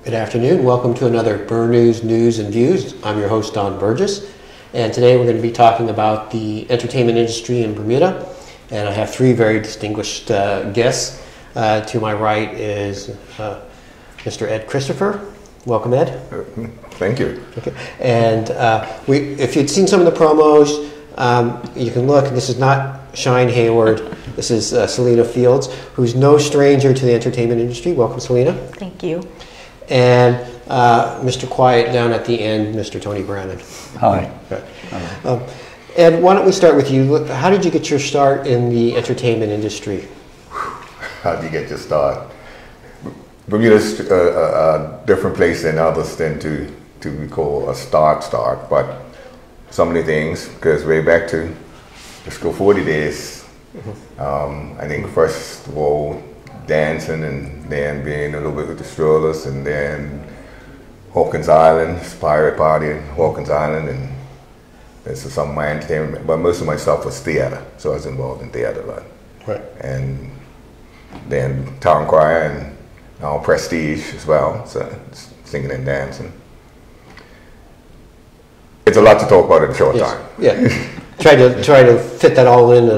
Good afternoon. Welcome to another News and Views. I'm your host, Don Burgess, and today we're going to be talking about the entertainment industry in Bermuda. And I have three very distinguished guests. To my right is Mr. Ed Christopher. Welcome, Ed. Thank you. Okay. And if you'd seen some of the promos, you can look. This is not Shine Hayward. This is Selena Fields, who's no stranger to the entertainment industry. Welcome, Selena. Thank you. And Mr. Quiet down at the end, Mr. Tony Brannon. Hi. Ed, why don't we start with you? How did you get your start in the entertainment industry? How did you get your start? Bermuda's a different place than others tend to be called a start, but some of the things, because way back to the school 40 days, I think first of all, dancing, and then being a little bit with the strollers, and then Hawkins Island, pirate party in Hawkins Island, and this is some of my entertainment, but most of my stuff was theater, so I was involved in theater a lot. Right. And then town choir and Prestige as well, so singing and dancing. It's a lot to talk about in a short time. Yeah, try to fit that all in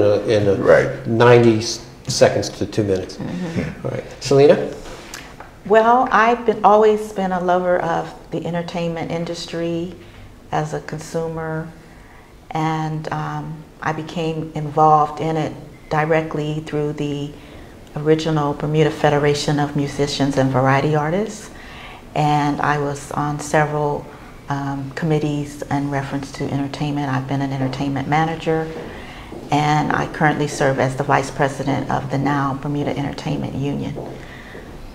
a right. 90 seconds to 2 minutes. All right, Selena. Well, I've always been a lover of the entertainment industry as a consumer, and I became involved in it directly through the original Bermuda Federation of Musicians and Variety Artists, and I was on several committees in reference to entertainment. I've been an entertainment manager, and I currently serve as the vice president of the now Bermuda Entertainment Union.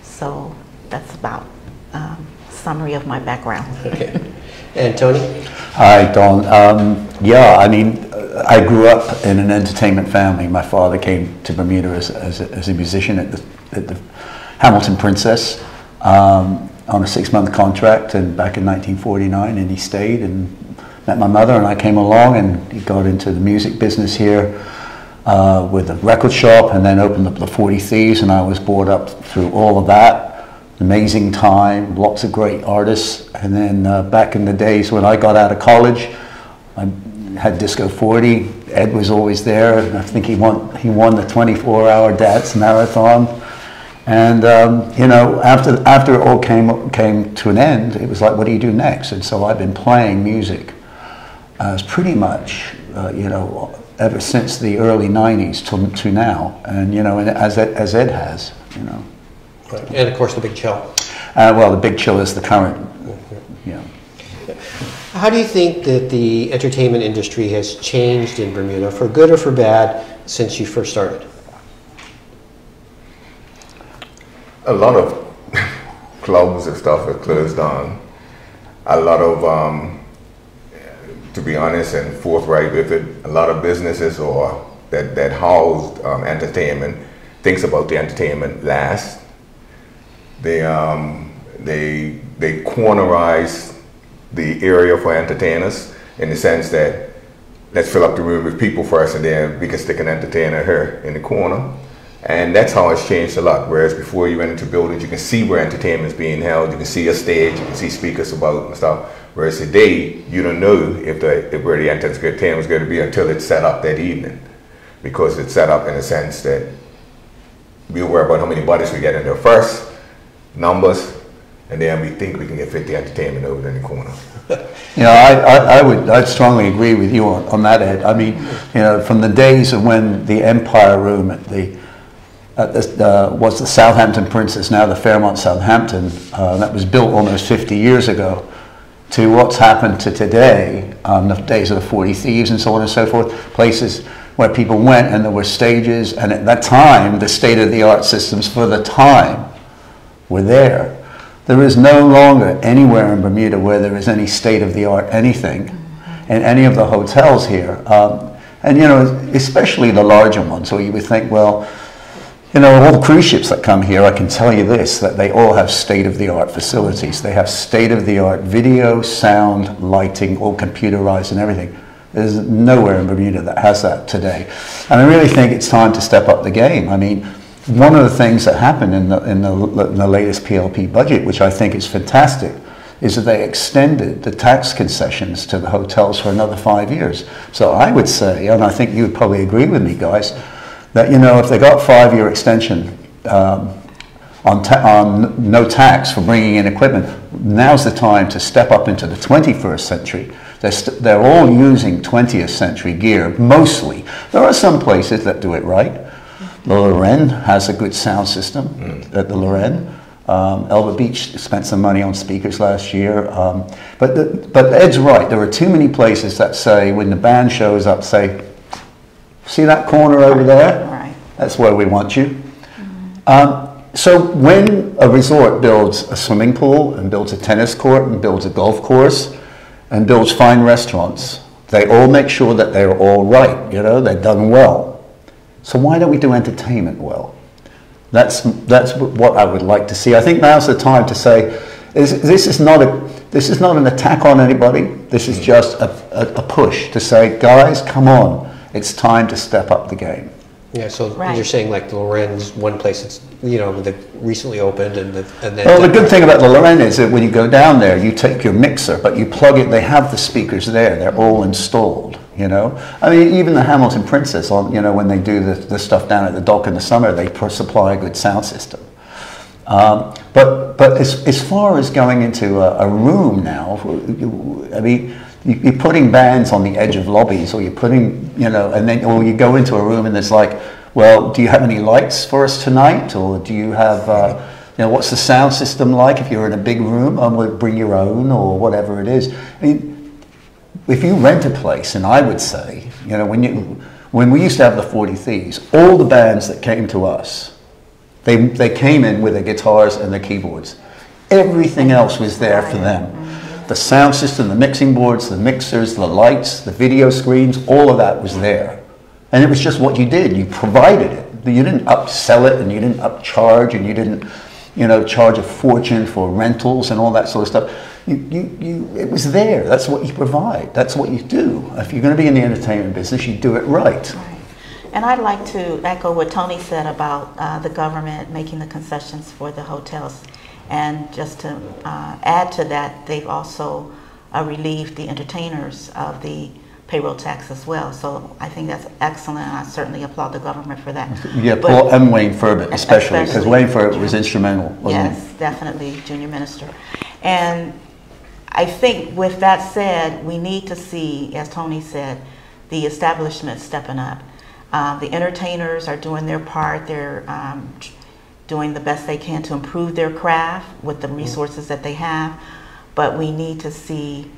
So that's about a summary of my background. Okay. And Tony? Hi, Don. Yeah, I mean, I grew up in an entertainment family. My father came to Bermuda as a musician at the Hamilton Princess on a 6-month contract, and back in 1949, and he stayed and met my mother, and I came along, and he got into the music business here with a record shop, and then opened up the 40 Thieves, and I was brought up through all of that. Amazing time, lots of great artists, and then back in the days when I got out of college, I had Disco 40. Ed was always there, and I think he won the 24-hour dance marathon. And you know, after it all came to an end, it was like, what do you do next? And so I've been playing music pretty much, you know, ever since the early '90s to now, and you know, and as Ed has, you know. Right. And of course the Big Chill. Well, the Big Chill is the current, you know. How do you think that the entertainment industry has changed in Bermuda, for good or for bad, since you first started? A lot of clubs and stuff have closed down. A lot of, to be honest and forthright with it, a lot of businesses or that housed entertainment thinks about the entertainment last. They cornerize the area for entertainers in the sense that let's fill up the room with people first, and then we can stick an entertainer here in the corner. And that's how it's changed a lot. Whereas before you went into buildings, you can see where entertainment is being held, you can see a stage, you can see speakers about and stuff. Whereas today, you don't know if where the entertainment is going to be until it's set up that evening, because it's set up in a sense that we'll worry about how many bodies we get in there first, numbers, and then we think we can get 50 entertainment over in the corner. You know, I'd strongly agree with you on that, Ed. I mean, you know, from the days of when the Empire Room was the Southampton Princess, now the Fairmont Southampton, that was built almost 50 years ago, to what's happened to today, the days of the 40 Thieves and so on and so forth, places where people went and there were stages, and at that time, the state-of-the-art systems for the time were there. There is no longer anywhere in Bermuda where there is any state-of-the-art anything in any of the hotels here. And you know, especially the larger ones, where you would think, well, you know, all the cruise ships that come here, I can tell you this, that they all have state-of-the-art facilities. They have state-of-the-art video, sound, lighting, all computerized and everything. There's nowhere in Bermuda that has that today. And I really think it's time to step up the game. I mean, one of the things that happened in the latest PLP budget, which I think is fantastic, is that they extended the tax concessions to the hotels for another 5 years. So I would say, and I think you would probably agree with me, guys, that, you know, if they got 5-year extension on no tax for bringing in equipment, now's the time to step up into the 21st century. They're all using 20th century gear, mostly. There are some places that do it right. The Lorraine has a good sound system at the Lorraine. Elba Beach spent some money on speakers last year. But Ed's right. There are too many places that say, when the band shows up, say, see that corner over there? Right. That's where we want you. So when a resort builds a swimming pool and builds a tennis court and builds a golf course and builds fine restaurants, they all make sure that they're all right, you know, they're done well. So why don't we do entertainment well? That's what I would like to see. I think now's the time to say, this is not an attack on anybody. This is just a push to say, guys, come on, it's time to step up the game. Yeah, so Right. you're saying like the Lorenz, one place that's, you know, that recently opened and then... Well, the good thing about the Lorraine is that when you go down there, you take your mixer, but you plug it, they have the speakers there, they're all installed, you know? I mean, even the Hamilton Princess, you know, when they do the stuff down at the dock in the summer, they supply a good sound system. But as far as going into a room now, I mean, you're putting bands on the edge of lobbies, or you're putting, you know, and then, or you go into a room and it's like, well, do you have any lights for us tonight? Or do you have, you know, what's the sound system like if you're in a big room? We'll bring your own, or whatever it is. I mean, if you rent a place, and I would say, you know, when we used to have the 40 Thieves, all the bands that came to us, they came in with their guitars and their keyboards. Everything else was there for them. The sound system, the mixing boards, the mixers, the lights, the video screens, all of that was there. And it was just what you did. You provided it. You didn't upsell it, and you didn't upcharge, and you didn't, you know, charge a fortune for rentals and all that sort of stuff. It was there. That's what you provide. That's what you do. If you're going to be in the entertainment business, you do it right. Right. And I'd like to echo what Tony said about the government making the concessions for the hotels. And just to add to that, they've also relieved the entertainers of the payroll tax as well. So I think that's excellent. I certainly applaud the government for that. Yeah, Paul and Wayne Furbit especially, because Wayne Furbit was instrumental, wasn't he? Yes, definitely, junior minister. And I think with that said, we need to see, as Tony said, the establishment stepping up. The entertainers are doing their part. They're doing the best they can to improve their craft with the resources that they have. But we need to see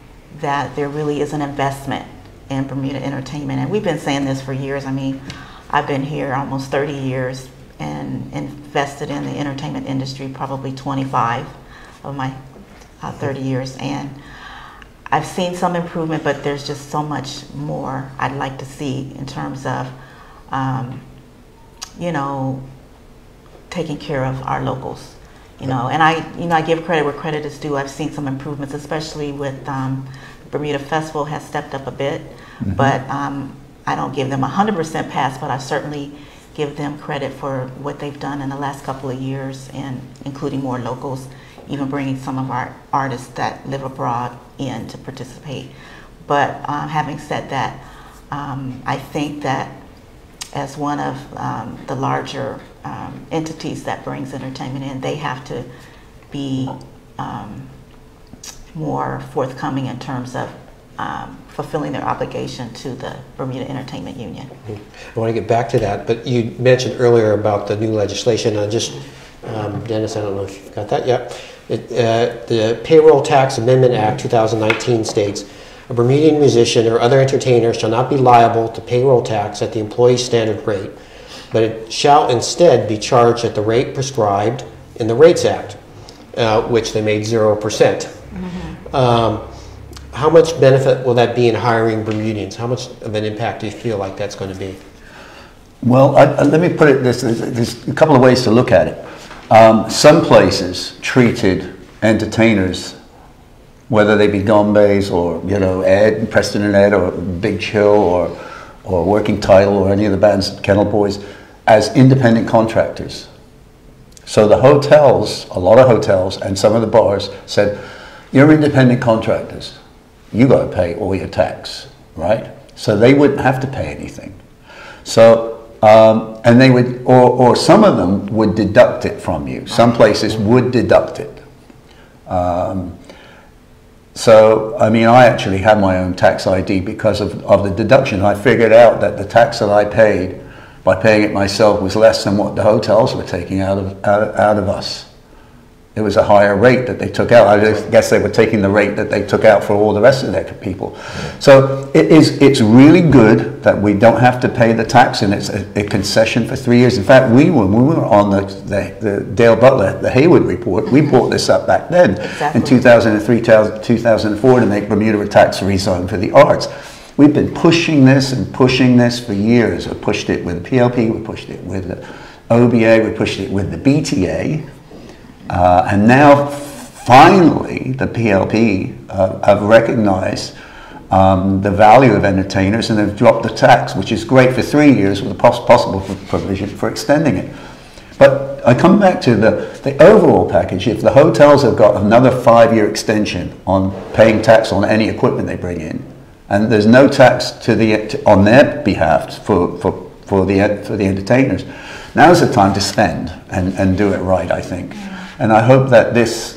that there really is an investment in Bermuda entertainment. And we've been saying this for years. I mean, I've been here almost 30 years and invested in the entertainment industry, probably 25 of my 30 years. And I've seen some improvement, but there's just so much more I'd like to see in terms of, you know, taking care of our locals, you know. And I give credit where credit is due. I've seen some improvements, especially with Bermuda Festival has stepped up a bit, but I don't give them 100% pass, but I certainly give them credit for what they've done in the last couple of years, and including more locals, even bringing some of our artists that live abroad in to participate. But having said that, I think that as one of the larger entities that brings entertainment in, they have to be more forthcoming in terms of fulfilling their obligation to the Bermuda Entertainment Union. I want to get back to that, but you mentioned earlier about the new legislation. Dennis, I don't know if you've got that yet. The Payroll Tax Amendment Act 2019 states, a Bermudian musician or other entertainer shall not be liable to payroll tax at the employee's standard rate, but it shall instead be charged at the rate prescribed in the Rates Act, which they made 0%. How much benefit will that be in hiring Bermudians? How much of an impact do you feel like that's going to be? Well, let me put it this, there's a couple of ways to look at it. Some places treated entertainers, whether they be Gombe's or, you know, Ed, Preston and Ed, or Big Chill, or Working Title, or any of the bands, Kennel Boys, as independent contractors. So the hotels, a lot of hotels and some of the bars said, you're independent contractors. You got to pay all your tax, right? So they wouldn't have to pay anything. So, and they would, or some of them would deduct it from you. Some places would deduct it. So, I mean, I actually had my own tax ID because of the deduction. I figured out that the tax that I paid by paying it myself was less than what the hotels were taking out of us. It was a higher rate that they took out. I guess they were taking the rate that they took out for all the rest of their people. So it's really good that we don't have to pay the tax, and it's a concession for 3 years. In fact, when we were on the Dale Butler, the Hayward report, we brought this up back then in 2003, 2004 to make Bermuda a tax-free zone for the arts. We've been pushing this for years. We pushed it with the PLP, we pushed it with the OBA, we pushed it with the BTA. And now, finally, the PLP have recognized the value of entertainers, and they've dropped the tax, which is great for 3 years with a possible provision for extending it. But I come back to the overall package. If the hotels have got another 5-year extension on paying tax on any equipment they bring in, and there's no tax on their behalf for the entertainers, now's the time to spend and do it right, I think. And I hope that this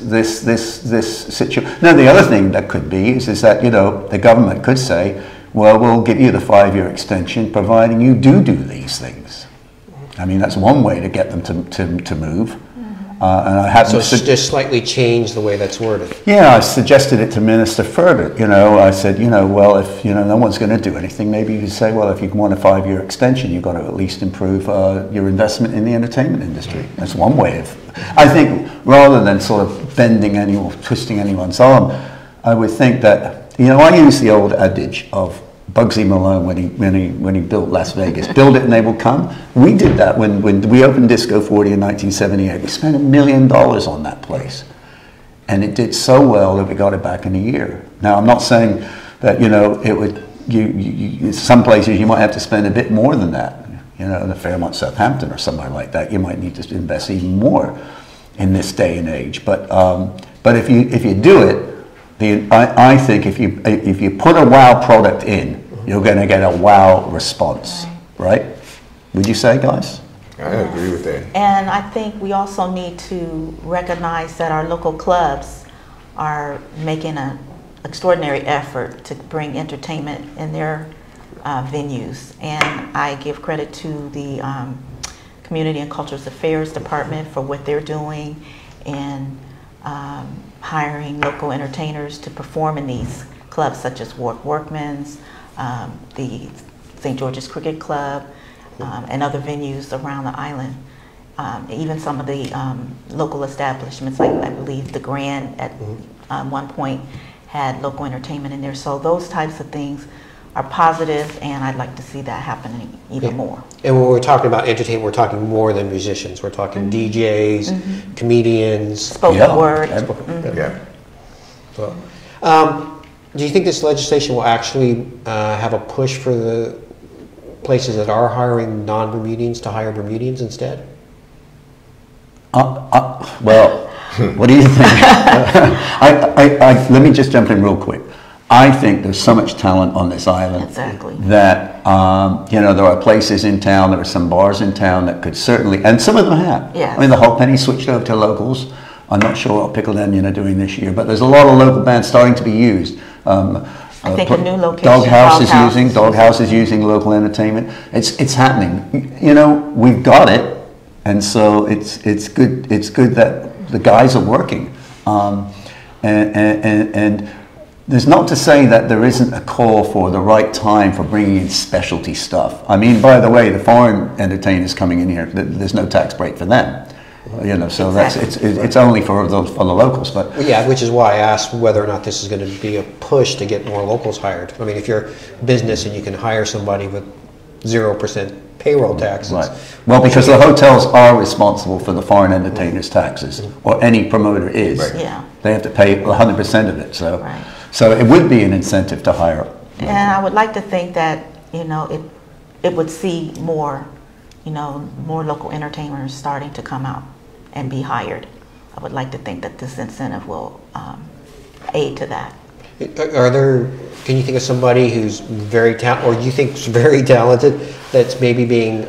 situation. Now, the other thing that could be is that, you know, the government could say, well, we'll give you the 5-year extension providing you do these things. I mean, that's one way to get them to move. And I haven't. So just slightly change the way that's worded. Yeah, I suggested it to Minister Furter. You know, I said, you know, well, if no one's going to do anything, maybe you could say, well, if you want a 5-year extension, you've got to at least improve your investment in the entertainment industry. That's one way of. I think rather than sort of twisting anyone's arm, I would think that, you know, I use the old adage of Bugsy Malone when he built Las Vegas. Build it and they will come. We did that when we opened Disco 40 in 1978. We spent $1 million on that place, and it did so well that we got it back in a year. Now, I'm not saying that, you know, it would. Some places you might have to spend a bit more than that. You know, in the Fairmont Southampton or somewhere like that, you might need to invest even more in this day and age. But if you do it. I think if you put a wow product in, you're going to get a wow response, right? Would you say, guys? I agree with that. And I think we also need to recognize that our local clubs are making an extraordinary effort to bring entertainment in their venues. And I give credit to the Community and Cultural Affairs Department for what they're doing and hiring local entertainers to perform in these clubs, such as Ward Workman's, the St. George's Cricket Club, and other venues around the island. Even some of the local establishments, like I believe the Grand at one point had local entertainment in there. So those types of things are positive, and I'd like to see that happening even more. And when we're talking about entertainment, we're talking more than musicians. We're talking DJs, comedians, spoken word. Yeah. Well, do you think this legislation will actually have a push for the places that are hiring non-Bermudians to hire Bermudians instead? Well, what do you think? Let me just jump in real quick. I think there's so much talent on this island that, you know, there are places in town, there are some bars in town that could certainly, and some of them have. Yes. I mean, the Hot Penny switched over to locals. I'm not sure what Pickled Onion are doing this year, but there's a lot of local bands starting to be used. I think a new location. Doghouse is using local entertainment. It's happening. You know, we've got it, and so it's good. It's good that the guys are working, and there's not to say that there isn't a call for the right time for bringing in specialty stuff. I mean, by the way, the foreign entertainers coming in here, there's no tax break for them. You know, so it's only for the locals. But well, yeah, which is why I asked whether or not this is going to be a push to get more locals hired. I mean, if you're a business and you can hire somebody with 0% payroll taxes. Right. Well, because the hotels are responsible for the foreign entertainers' taxes, or any promoter is. Right. Yeah. They have to pay 100% of it. So, so it would be an incentive to hire. And I would like to think that, you know, it would see more you know, more local entertainers starting to come out and be hired. I would like to think that this incentive will aid to that. Can you think of somebody who's very talented, or you think is very talented, that's maybe being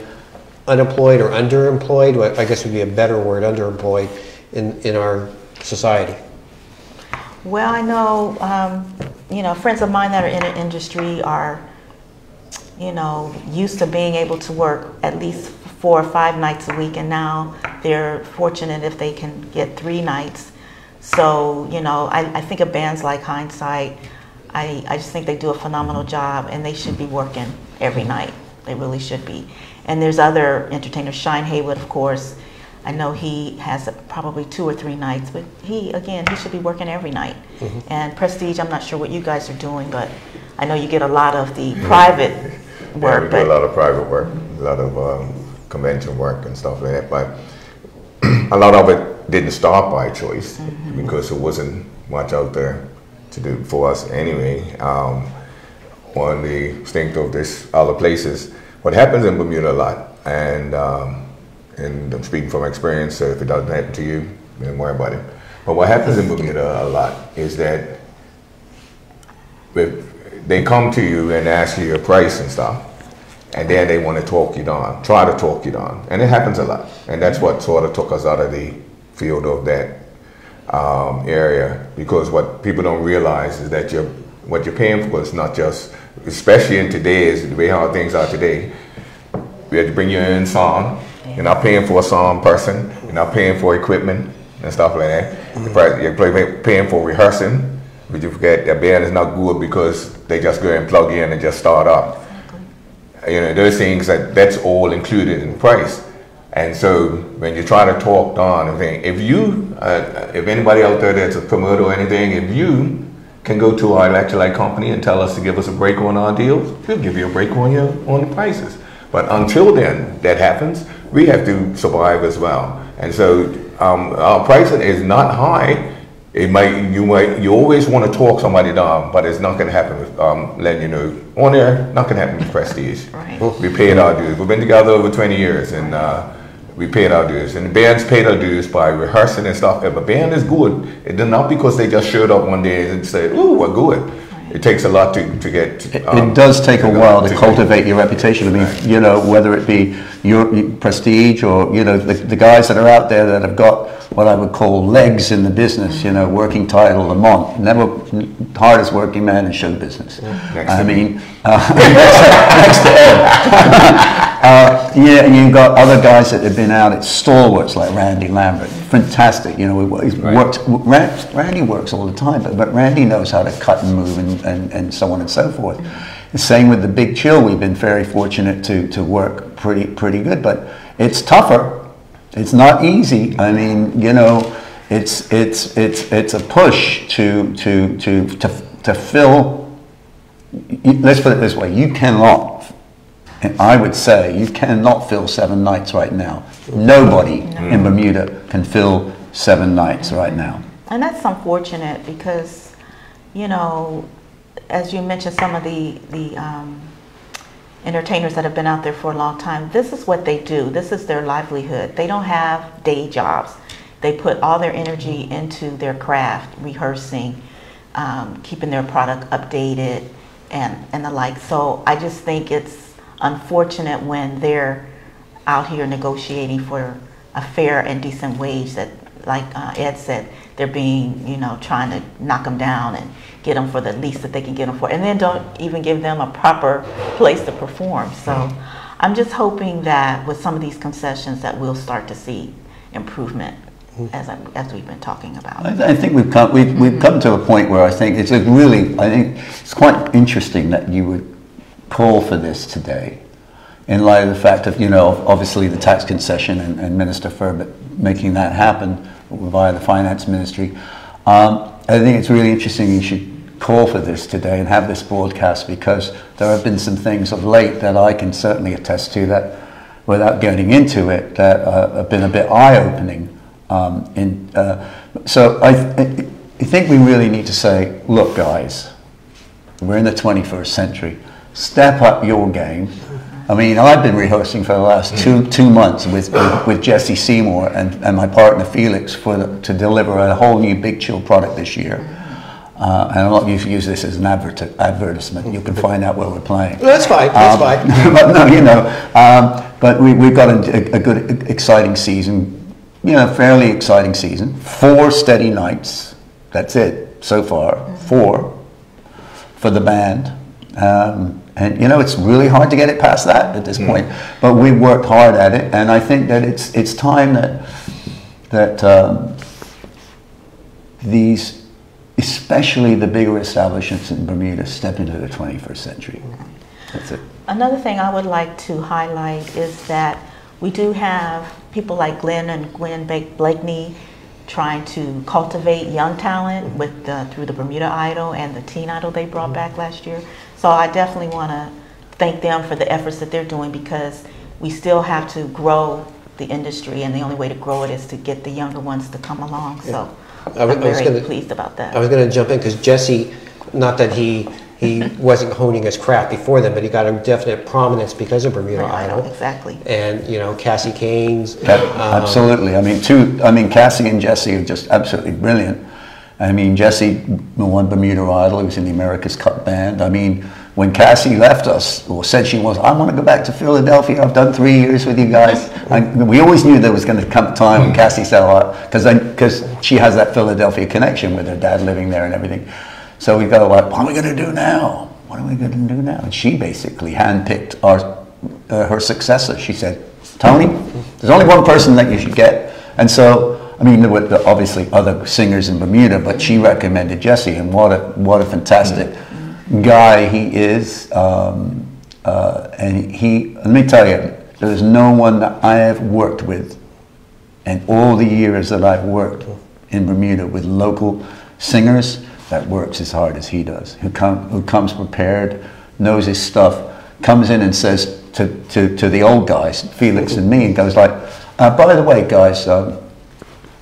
unemployed or underemployed? Well, I guess would be a better word, underemployed, in our society. Well, I know, you know, friends of mine that are in the industry are, you know, used to being able to work at least 4 or 5 nights a week, and now they're fortunate if they can get 3 nights. So, you know, I think of bands like Hindsight. I just think they do a phenomenal job, and they should be working every night. They really should be. And there's other entertainers, Shine Haywood, of course. I know he has probably 2 or 3 nights, but he should be working every night. And Prestige, I'm not sure what you guys are doing, but I know you get a lot of the private work. Yeah, we do a lot of private work, a lot of convention work and stuff like that. But a lot of it didn't start by choice because there wasn't much out there to do for us anyway. On the instinct of this other places, what happens in Bermuda a lot, and I'm speaking from experience, so if it doesn't happen to you, don't worry about it. But what happens in Bermuda a lot is that they come to you and ask you your price and stuff, and then they want to talk you down, try to talk you down, and it happens a lot. And that's what sort of took us out of the field of that area, because what people don't realize is that what you're paying for is not just, especially in today's, the way how things are today, we have to bring your own song. You're not paying for a song person. You're not paying for equipment and stuff like that. You're paying for rehearsing, but you forget that band is not good because they just go and plug in and just start up. You know, those things, that's all included in the price. And so when you try to talk down and think, if anybody out there that's a promoter or anything, if you can go to our electrolyte company and tell us to give us a break on our deals, we'll give you a break on the prices. But until then, that happens, we have to survive as well. And so our pricing is not high. You always want to talk somebody down, but it's not going to happen with letting you know on air. Not going to happen with Prestige. Right. We paid our dues. We've been together over 20 years, and we paid our dues. And the bands paid our dues by rehearsing and stuff. If a band is good, it's not because they just showed up one day and said, "Ooh, we're good." It takes a lot to get. It does take a while to cultivate your reputation. I mean, you know, whether it be your Prestige or, you know, the guys that are out there that have got what I would call legs in the business, you know, working title, Lamont, never hardest working man in show business. I mean, next to Ed. Yeah, and you've got other guys that have been out at stalwarts like Randy Lambert. Fantastic, you know, he's worked. Randy works all the time, but Randy knows how to cut and move and so on and so forth. The same with the Big Chill. We've been very fortunate to work pretty good, but it's tougher. It's not easy. I mean, you know, it's a push to fill. Let's put it this way: you cannot. And I would say you cannot fill 7 nights right now. Nobody in Bermuda can fill 7 nights right now. And that's unfortunate because, you know, as you mentioned, some of the entertainers that have been out there for a long time, this is what they do. This is their livelihood. They don't have day jobs. They put all their energy into their craft, rehearsing, keeping their product updated, and the like. So I just think it's unfortunate when they're out here negotiating for a fair and decent wage that, like Ed said, they're being, you know, trying to knock them down and get them for the least that they can get them for, and then don't even give them a proper place to perform. So I'm just hoping that with some of these concessions that we'll start to see improvement as we've been talking about. I think we've come to a point where I think it's quite interesting that you would call for this today, in light of the fact of, you know, obviously the tax concession and Minister Furbett making that happen via the finance ministry. I think it's really interesting you should call for this today and have this broadcast, because there have been some things of late that I can certainly attest to that, without getting into it, that have been a bit eye-opening. So I think we really need to say, look guys, we're in the 21st century. Step up your game. I mean, I've been rehearsing for the last two months with Jesse Seymour and my partner Felix to deliver a whole new Big Chill product this year. And I'm not going to use this as an advertisement. You can find out where we're playing. No, that's fine. That's fine. But no, you know, but we've got a good, exciting season. You know, fairly exciting season. 4 steady nights. That's it so far. 4 for the band. And you know, it's really hard to get it past that at this point. But we worked hard at it, and I think that it's time that these, especially the bigger establishments in Bermuda, step into the 21st century. That's it. Another thing I would like to highlight is that we do have people like Glenn and Gwen Blakeney trying to cultivate young talent with through the Bermuda Idol and the Teen Idol they brought back last year. So I definitely want to thank them for the efforts that they're doing, because we still have to grow the industry, and the only way to grow it is to get the younger ones to come along. So I'm very pleased about that. I was going to jump in because Jesse, not that he wasn't honing his craft before then, but he got a definite prominence because of Bermuda Idol. Exactly. And you know, Cassie Caines. Absolutely. I mean, Cassie and Jesse are just absolutely brilliant. I mean, Jesse won Bermuda Idol. He was in the America's Cup band. I mean, when Cassie left us, or said she was, I want to go back to Philadelphia. I've done 3 years with you guys. We always knew there was going to come a time when Cassie said, because she has that Philadelphia connection with her dad living there and everything. So we go like, what are we going to do now? What are we going to do now? And she basically handpicked her successor. She said, Tony, there's only one person that you should get. And so, I mean, there were obviously other singers in Bermuda, but she recommended Jesse, and what a fantastic guy he is. And let me tell you, there's no one that I have worked with in all the years that I've worked in Bermuda with local singers that works as hard as he does, who comes prepared, knows his stuff, comes in and says to the old guys, Felix and me, and goes like, by the way, guys,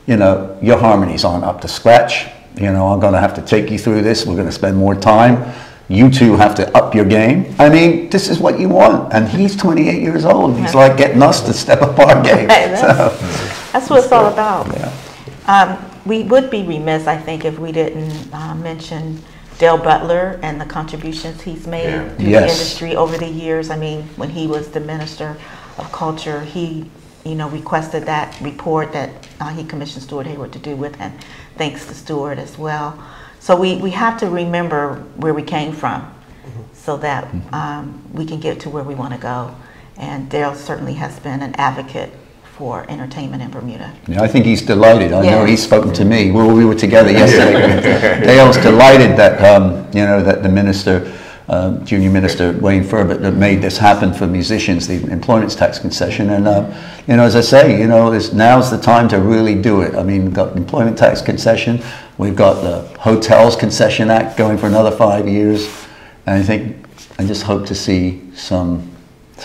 you know, your harmonies aren't up to scratch. You know, I'm going to have to take you through this. We're going to spend more time. You two have to up your game. I mean, this is what you want. And he's 28 years old. He's like getting us to step up our game. Right, that's what it's all about. Yeah. We would be remiss, I think, if we didn't mention Dale Butler and the contributions he's made to the industry over the years. I mean, when he was the Minister of Culture, he, you know, requested that report that he commissioned Stuart Hayward to do with, and thanks to Stuart as well. So we have to remember where we came from, so that we can get to where we want to go. And Dale certainly has been an advocate for entertainment in Bermuda. Yeah, I think he's delighted. I know he's spoken to me. Well, we were together yesterday. Dale's delighted that you know, that the minister, Junior Minister Wayne Furbett, that made this happen for musicians, the employment tax concession. And you know, as I say, you know, now's the time to really do it. I mean, we've got employment tax concession. We've got the Hotels Concession Act going for another 5 years. And I just hope to see some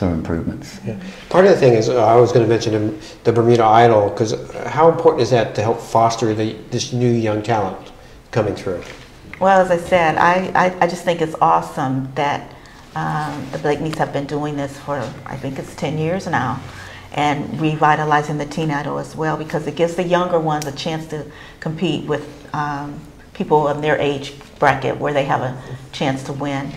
improvements. Yeah. Part of the thing is, I was going to mention the Bermuda Idol, because how important is that to help foster this new young talent coming through? Well, as I said, I just think it's awesome that the Blakeneys have been doing this for, I think it's 10 years now, and revitalizing the Teen Idol as well, because it gives the younger ones a chance to compete with people of their age bracket where they have a chance to win.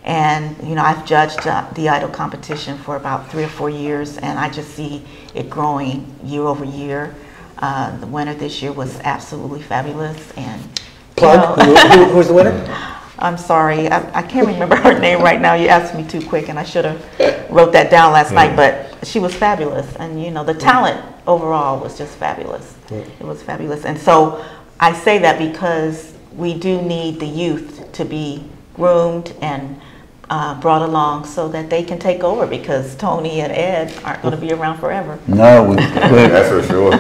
And you know, I've judged the Idol competition for about 3 or 4 years, and I just see it growing year over year. The winner this year was absolutely fabulous. And plug, who was the winner? I'm sorry, I can't remember her name right now. You asked me too quick, and I should have wrote that down last night. But she was fabulous, and you know, the talent overall was just fabulous. It was fabulous, and so I say that because we do need the youth to be groomed and brought along so that they can take over, because Tony and Ed aren't going to be around forever. No, that's for sure.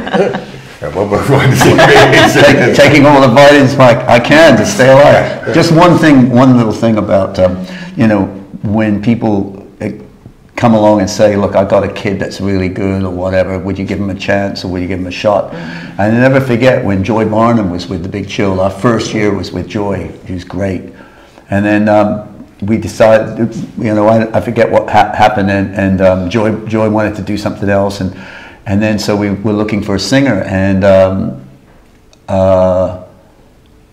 Taking all the vitamins I can to stay alive. Just one little thing about, you know, when people come along and say, look, I got a kid that's really good or whatever, would you give him a chance or would you give him a shot? And I never forget when Joy Barnum was with the Big Chill. Our first year was with Joy. She was great. And then we decided, I forget what happened, and Joy wanted to do something else, and then so we were looking for a singer, and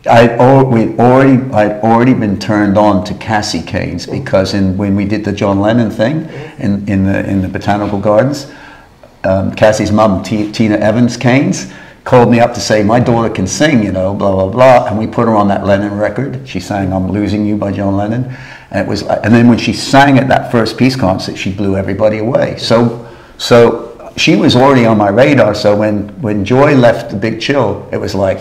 I'd already been turned on to Cassie Keynes, because when we did the John Lennon thing in the Botanical Gardens, Cassie's mum, Tina Evans Keynes, called me up to say, my daughter can sing, blah, blah, blah. And we put her on that Lennon record. She sang I'm Losing You by John Lennon. And then when she sang at that first Peace concert, she blew everybody away. So she was already on my radar. So when Joy left the Big Chill, it was like,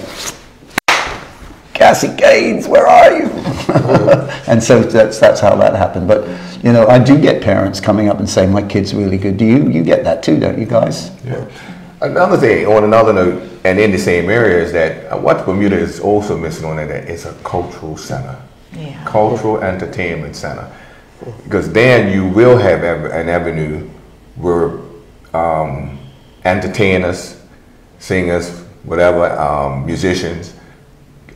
Cassie Keynes, where are you? And so that's how that happened. But, I do get parents coming up and saying, my kid's really good. Do you get that too, don't you guys? Yeah. Another thing, on another note, and in the same area, is that what Bermuda is also missing on it, it's a cultural center, cultural entertainment center. Because then you will have an avenue where entertainers, singers, whatever, musicians,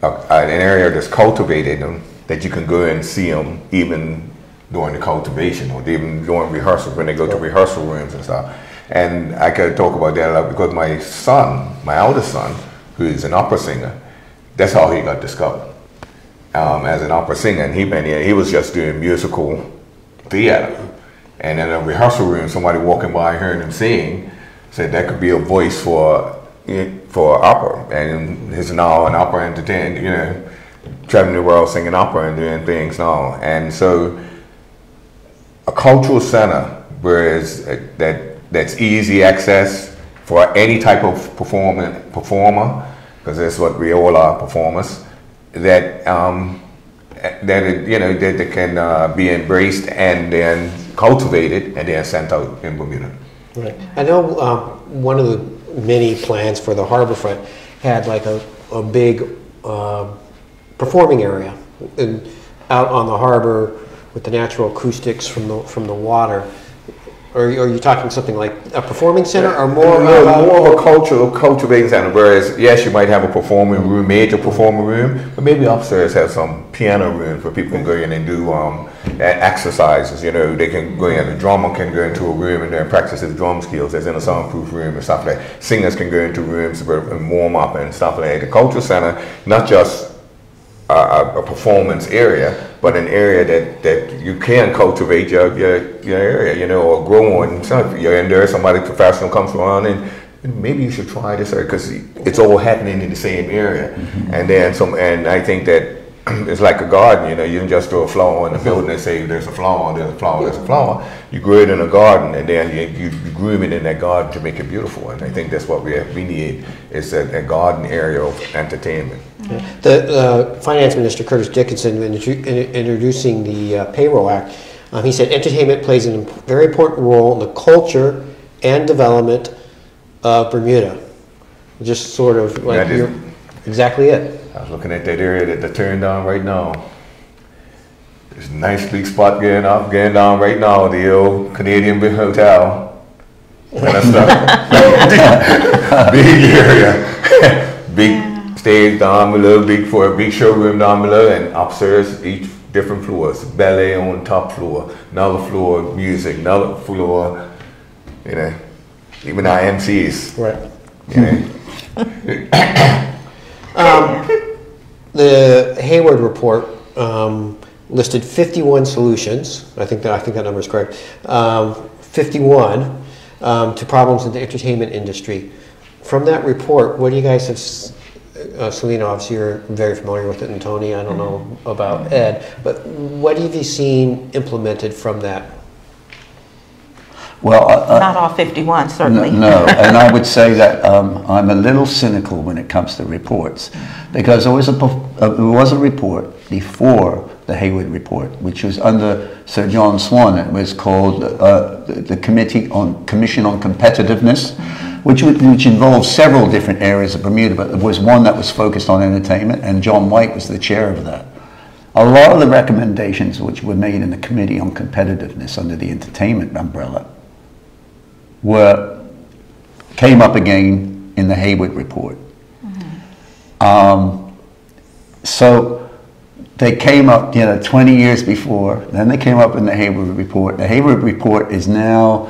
an area that's cultivated them, that you can go and see them even during the cultivation, or even during rehearsals, when they go to rehearsal rooms and stuff. And I could talk about that a lot, because my son, my eldest son, who is an opera singer, that's how he got discovered as an opera singer. And he was just doing musical theater. And in a rehearsal room, somebody walking by hearing him sing said that could be a voice for opera. And he's now an opera entertainer, traveling the world singing opera and doing things now. And so a cultural center, whereas that's easy access for any type of performer, because that's what we all are, performers, that can be embraced and then cultivated and then sent out in Bermuda. Right. I know one of the many plans for the harborfront had like a big performing area out on the harbor with the natural acoustics from the water. Or are you talking something like a performing center, or more of a cultivating center? Whereas, yes, you might have a performing room, major performing room, but maybe upstairs have some piano rooms where people can go in and do exercises. They can go in. The drummer can go into a room and then practice his drum skills. There's in a soundproof room and stuff like that. Singers can go into rooms and warm up and stuff like that. The cultural center, not just a performance area, but an area that you can cultivate your area, or grow on. So if you're in there, somebody professional comes around and maybe you should try this area, because it's all happening in the same area. Mm-hmm. And I think that it's like a garden. You don't just throw a flower in the building and say there's a flower, there's a flower, there's a flower. You grow it in a garden, and then you groom it in that garden to make it beautiful. And I think that's what we need, is a garden area of entertainment. Yeah. The Finance Minister, Curtis Dickinson, introducing the Payroll Act, he said entertainment plays a very important role in the culture and development of Bermuda. Just sort of like exactly it. I was looking at that area that they're tearing down right now. There's a nice big spot getting down right now, the old Canadian Big Hotel. Kind of stuff. Big area. Big stage down below, big showroom down below, and upstairs, each different floors. Ballet on top floor, another floor music, another floor, even our MCs. Right. The Hayward report listed 51 solutions. I think that number is correct. 51 to problems in the entertainment industry. From that report, what do you guys have? Selena, obviously you're very familiar with it, and Tony, I don't know about Ed, but what have you seen implemented from that? Well, not all 51, certainly. No, and I would say that I'm a little cynical when it comes to reports, because there was a report before the Hayward report, which was under Sir John Swan. It was called the Commission on Competitiveness, which involved several different areas of Bermuda, but there was one that was focused on entertainment, and John White was the chair of that. A lot of the recommendations which were made in the Committee on Competitiveness under the entertainment umbrella came up again in the Hayward report. So they came up, 20 years before. Then they came up in the Hayward Report. The Hayward Report is now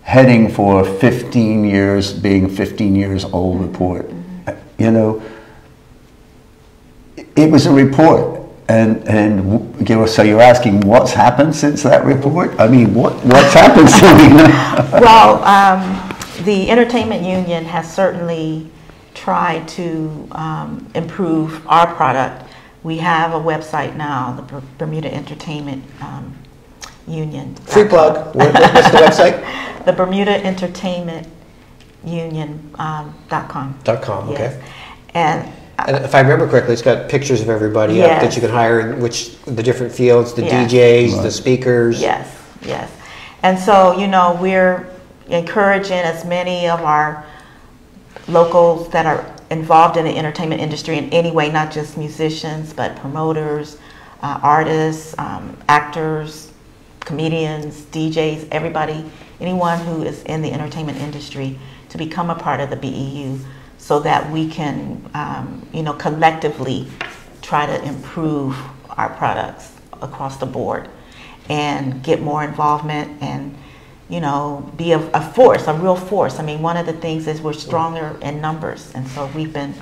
heading for 15 years, being 15 years old report. It was a report. And so you're asking what's happened since that report? I mean, what's happened since? Well, the Entertainment Union has certainly tried to improve our product. We have a website now, the Bermuda Entertainment Union. Free plug. What's the website? The Bermuda Entertainment Union.com. .com. Okay. Yes. And if I remember correctly, it's got pictures of everybody up that you can hire in the different fields, the Yes. DJs, the speakers. Yes, yes. And so, we're encouraging as many of our locals that are involved in the entertainment industry in any way, not just musicians, but promoters, artists, actors, comedians, DJs, everybody, anyone who is in the entertainment industry to become a part of the BEU, so that we can, collectively try to improve our products across the board and get more involvement and, be a force, a real force. I mean, one of the things is we're stronger in numbers. And so we've been,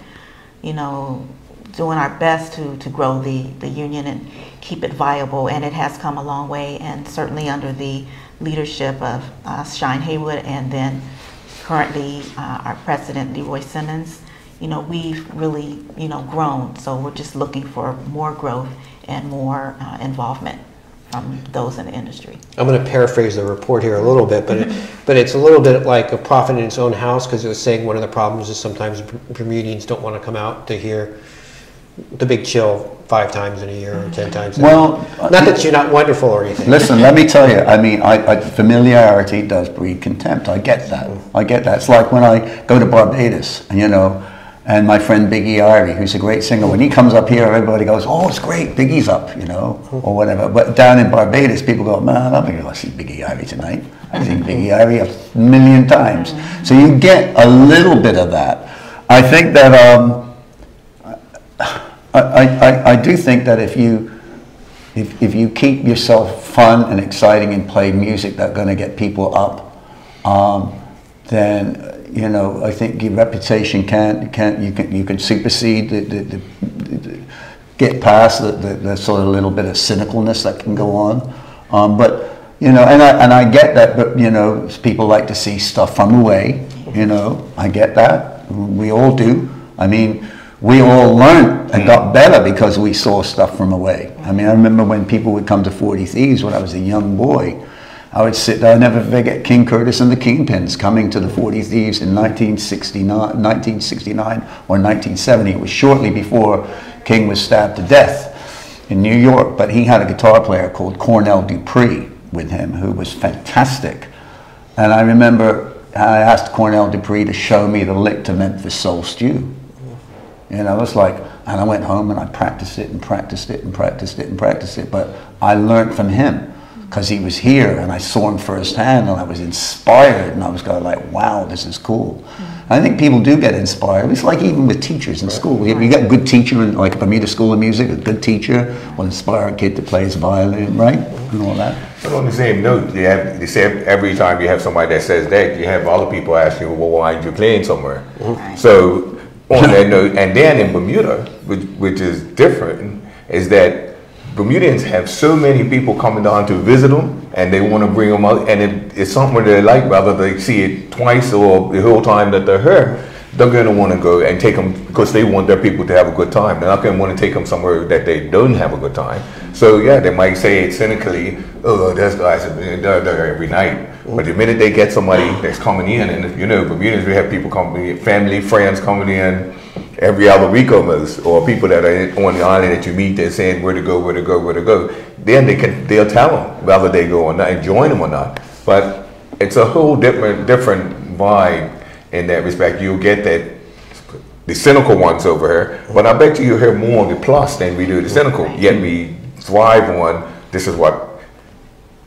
doing our best to grow the union and keep it viable. And it has come a long way, and certainly under the leadership of Shine Haywood, and then currently our president, Leroy Simmons, we've really, grown. So we're just looking for more growth and more involvement from those in the industry. I'm going to paraphrase the report here a little bit, but it's a little bit like a prophet in its own house, because it was saying one of the problems is sometimes Bermudians don't want to come out to hear the big chill 5 times in a year or 10 times in a year. Not that you're not wonderful or anything. Listen, let me tell you, I mean, familiarity does breed contempt. I get that. It's like when I go to Barbados, and my friend Biggie Irie, who's a great singer, when he comes up here, everybody goes, "Oh, it's great, Biggie's up," or whatever. But down in Barbados, people go, "Man, I'm going to see Biggie Irie tonight. I've seen Biggie Irie 1,000,000 times." So you get a little bit of that. I think that I do think that if you keep yourself fun and exciting and play music that's going to get people up, then I think your reputation you can supersede get past the sort of little bit of cynicalness that can go on. But and I get that, but people like to see stuff from away. I get that. We all do. I mean, we all learned and got better because we saw stuff from away. I mean, I remember when people would come to 40 Thieves when I was a young boy. I would sit there, I'd never forget King Curtis and the Kingpins coming to the 40 Thieves in 1969 or 1970. It was shortly before King was stabbed to death in New York, but he had a guitar player called Cornell Dupree with him who was fantastic. And I remember I asked Cornell Dupree to show me the lick to Memphis Soul Stew. And I was like, and I went home and I practiced it and practiced it and practiced it and practiced it, but I learned from him. Because he was here and I saw him firsthand and I was inspired and I was going like, wow, this is cool. I think people do get inspired. It's like even with teachers in school. If you get a good teacher in like a Bermuda School of Music, a good teacher will inspire a kid to play his violin, right? And all that. But on the same note, you say every time you have somebody that says that, you have other people ask you, well, why aren't you playing somewhere? So on that note, and then in Bermuda, which is different, is that Bermudians have so many people coming down to visit them, and they want to bring them out, and it's something they like, whether they see it twice or the whole time that they're here, they're going to want to go and take them because they want their people to have a good time. They're not going to want to take them somewhere that they don't have a good time. So yeah, they might say it cynically, oh, there's guys there every night. But the minute they get somebody that's coming in, and Bermudians, we have people coming, family, friends coming in every other week almost, or people that are on the island that you meet, they're saying where to go, where to go, where to go. Then they'll tell them whether they go or not and join them or not. But it's a whole different vibe in that respect. You'll get that the cynical ones over here, but I bet you'll hear more of the plus than we do the cynical. Yet we thrive on this is what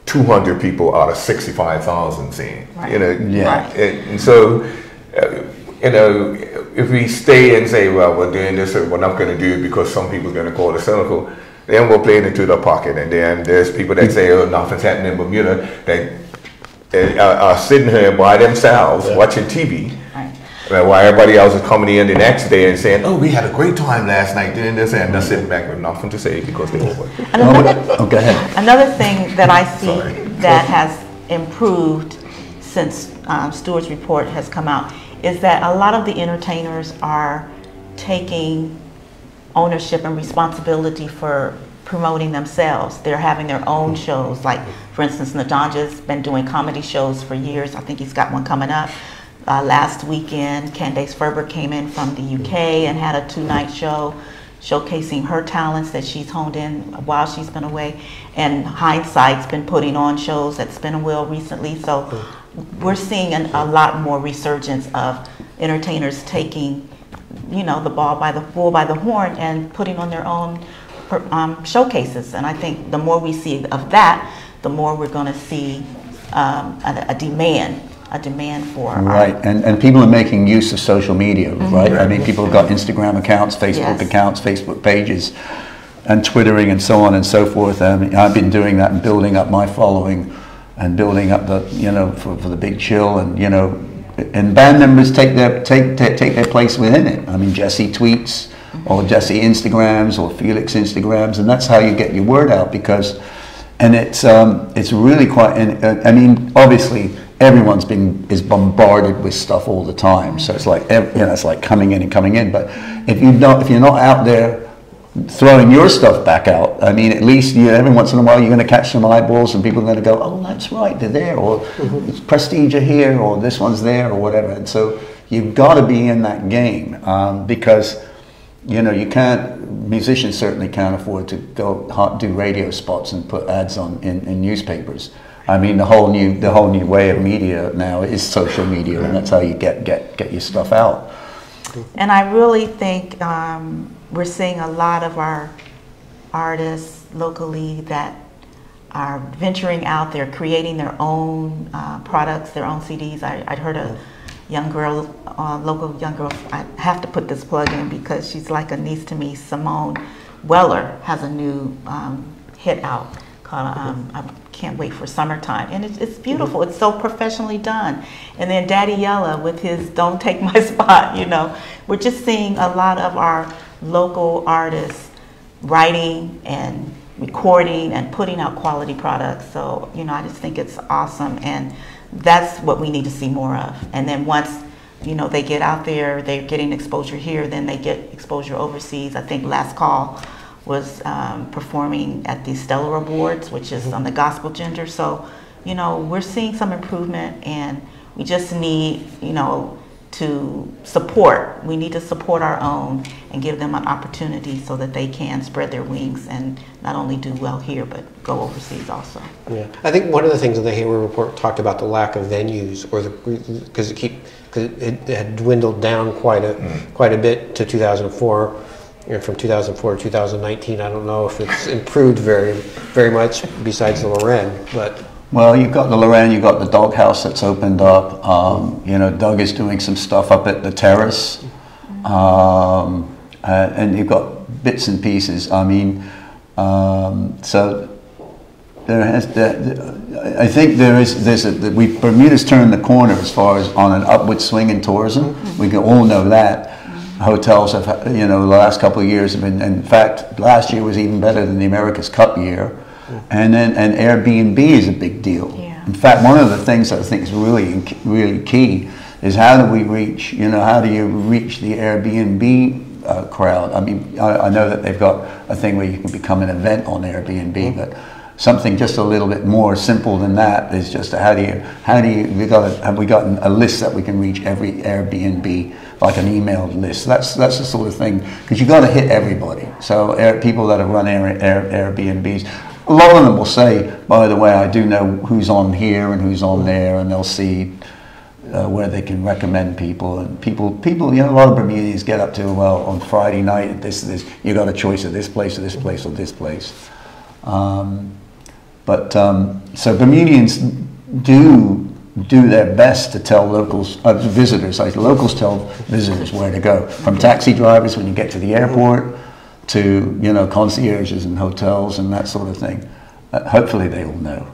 200 people out of 65,000 seeing. And so if we stay and say, well, we're doing this, or we're not going to do it because some people are going to call it cynical, Then we'll play it into their pocket. And then there's people that say, oh, nothing's happening in Bermuda, that are sitting here by themselves watching TV. While everybody else is coming in the next day and saying, oh, we had a great time last night doing this, and they're sitting back with nothing to say because they're over. Go ahead. Another thing that I see that has improved since Stewart's report has come out is that a lot of the entertainers are taking ownership and responsibility for promoting themselves. They're having their own shows. Like, for instance, Najanja's been doing comedy shows for years. I think he's got one coming up. Last weekend, Candace Ferber came in from the UK and had a 2-night show showcasing her talents that she's honed in while she's been away. And Hindsight's been putting on shows at Spin a Wheel recently. So we're seeing a lot more resurgence of entertainers taking, you know, the bull by the horn and putting on their own showcases. And I think the more we see of that, the more we're going to see a demand for and people are making use of social media, right? I mean, people have got Instagram accounts, Facebook accounts, Facebook pages, and Twittering and so on and so forth. I mean, I've been doing that and building up my following and building up the, you know, for the Big Chill, and, you know, and band members take their place within it. I mean, Jesse tweets, or Jesse Instagrams, or Felix Instagrams, and that's how you get your word out. Because, and it's really quite. I mean, obviously, everyone's is bombarded with stuff all the time. So it's like, you know, it's like coming in and coming in. But if you're not out there throwing your stuff back out, I mean, at least every once in a while you're going to catch some eyeballs, and people are going to go, oh, that's right, they're there, or Prestige are here, or this one's there, or whatever. And so you've got to be in that game, because, you know, musicians certainly can't afford to go do radio spots and put ads on in newspapers. I mean, the whole new way of media now is social media, and that's how you get your stuff out. And I really think we're seeing a lot of our artists locally that are venturing out there, creating their own products, their own CDs. I'd heard a young girl, local young girl, I have to put this plug in because she's like a niece to me, Simone Weller, has a new hit out called I Can't Wait for Summertime, and it's beautiful. It's so professionally done. And then Daddy Yella with his Don't Take My Spot, you know. We're just seeing a lot of our local artists writing and recording and putting out quality products. So, you know, I just think it's awesome, and that's what we need to see more of. And then once, you know, they get out there, they're getting exposure here, then they get exposure overseas. I think Last Call was performing at the Stellar Awards, which is on the gospel gender. So, you know, we're seeing some improvement, and we just need, you know, to support. We need to support our own and give them an opportunity so that they can spread their wings and not only do well here, but go overseas also. Yeah, I think one of the things in the Hayward report talked about the lack of venues, or because it had dwindled down quite a bit to 2004. And from 2004 to 2019, I don't know if it's improved very much besides the Loren, but. Well, you've got the Loren, you've got the Doghouse that's opened up. You know, Doug is doing some stuff up at the Terrace, and you've got bits and pieces. I mean, so I think Bermuda's turned the corner as far as on an upward swing in tourism. We can all know that. Hotels have, you know, the last couple of years have been, in fact, last year was even better than the America's Cup year. And Airbnb is a big deal. Yeah. In fact, one of the things I think is really key is how do you reach the Airbnb crowd? I mean, I know that they've got a thing where you can become an event on Airbnb, but something just a little bit more simple than that is just have we gotten a list that we can reach every Airbnb, like an emailed list. That's the sort of thing, because you got to hit everybody. So people that have run Airbnbs, a lot of them will say, by the way, I do know who's on here and who's on there, and they'll see where they can recommend people. And people, you know, a lot of Bermudians get up to, well, on Friday night, this, you got a choice of this place or this place or this place. So Bermudians do their best to tell locals tell visitors where to go. From taxi drivers when you get to the airport, to, you know, concierges and hotels and that sort of thing. Hopefully they all know.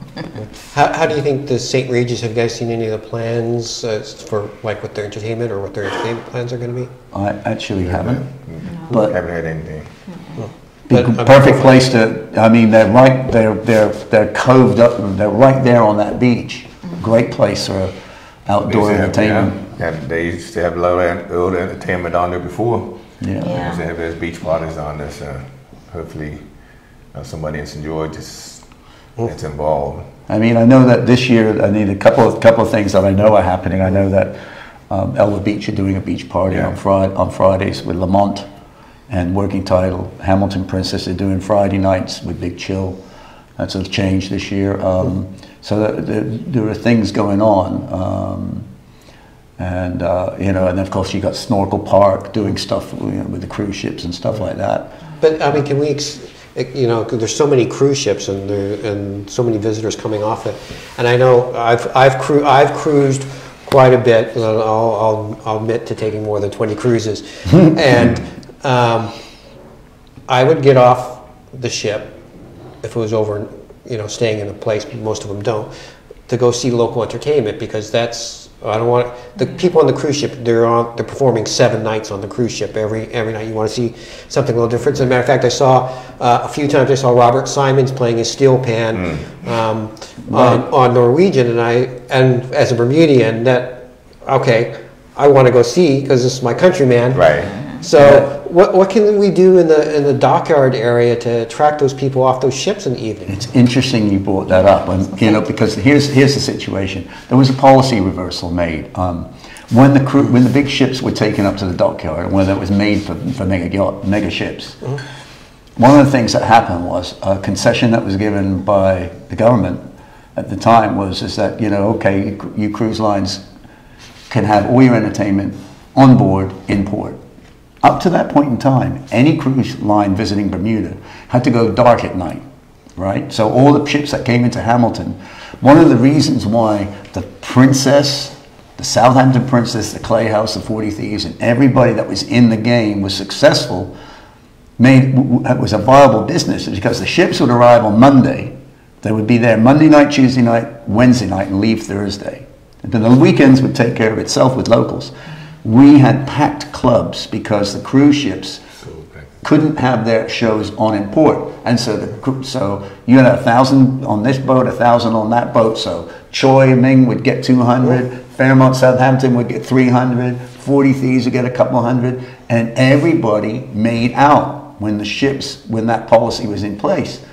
How do you think the St. Regis, have you guys seen any of the plans for like what their entertainment or what their entertainment plans are going to be? I actually haven't, No. but Haven't heard anything. perfect place to. I mean, they're right. They're coved up. They're right there on that beach. Great place for outdoor entertainment. Yeah, they used to have a lot of old entertainment on there before. Yeah. They used to have those beach parties on there. So hopefully somebody in St. George that's involved. I mean, I know that this year, I mean, a couple of things that I know are happening. I know that Elva Beach are doing a beach party on Fridays with Lamont and Working Title. Hamilton Princess are doing Friday nights with Big Chill. That's a change this year. So there are things going on. And you know, and of course you got Snorkel Park doing stuff, you know, with the cruise ships and stuff like that. But I mean, can we, you know, 'cause there's so many cruise ships and so many visitors coming off it, and I know I've cruised quite a bit. I'll admit to taking more than 20 cruises, and I would get off the ship if it was over, you know, staying in a place most of them don't, to go see local entertainment, because that's, I don't want the people on the cruise ship. They're performing 7 nights on the cruise ship every night. You want to see something a little different. As a matter of fact, I saw a few times. I saw Robert Simons playing his steel pan on Norwegian, and as a Bermudian, that okay, I want to go see because this is my countryman. Right. So what can we do in the dockyard area to attract those people off those ships in the evening? It's interesting you brought that up, and you know, because here's the situation. There was a policy reversal made when the big ships were taken up to the dockyard, when it was made for mega ships. One of the things that happened was a concession that was given by the government at the time is that, you know, okay, you cruise lines can have all your entertainment on board in port. Up to that point in time, any cruise line visiting Bermuda had to go dark at night, right? So all the ships that came into Hamilton, one of the reasons why the Princess, the Southampton Princess, the Clay House, the 40 Thieves, and everybody that was in the game was successful, it was a viable business, because the ships would arrive on Monday. They would be there Monday night, Tuesday night, Wednesday night, and leave Thursday. And then the weekends would take care of itself with locals. We had packed clubs because the cruise ships couldn't have their shows on in port, and so you had 1,000 on this boat, 1,000 on that boat. So Choi Ming would get 200, Fairmont Southampton would get 300, 40 Thieves would get a couple hundred, and everybody made out when that policy was in place.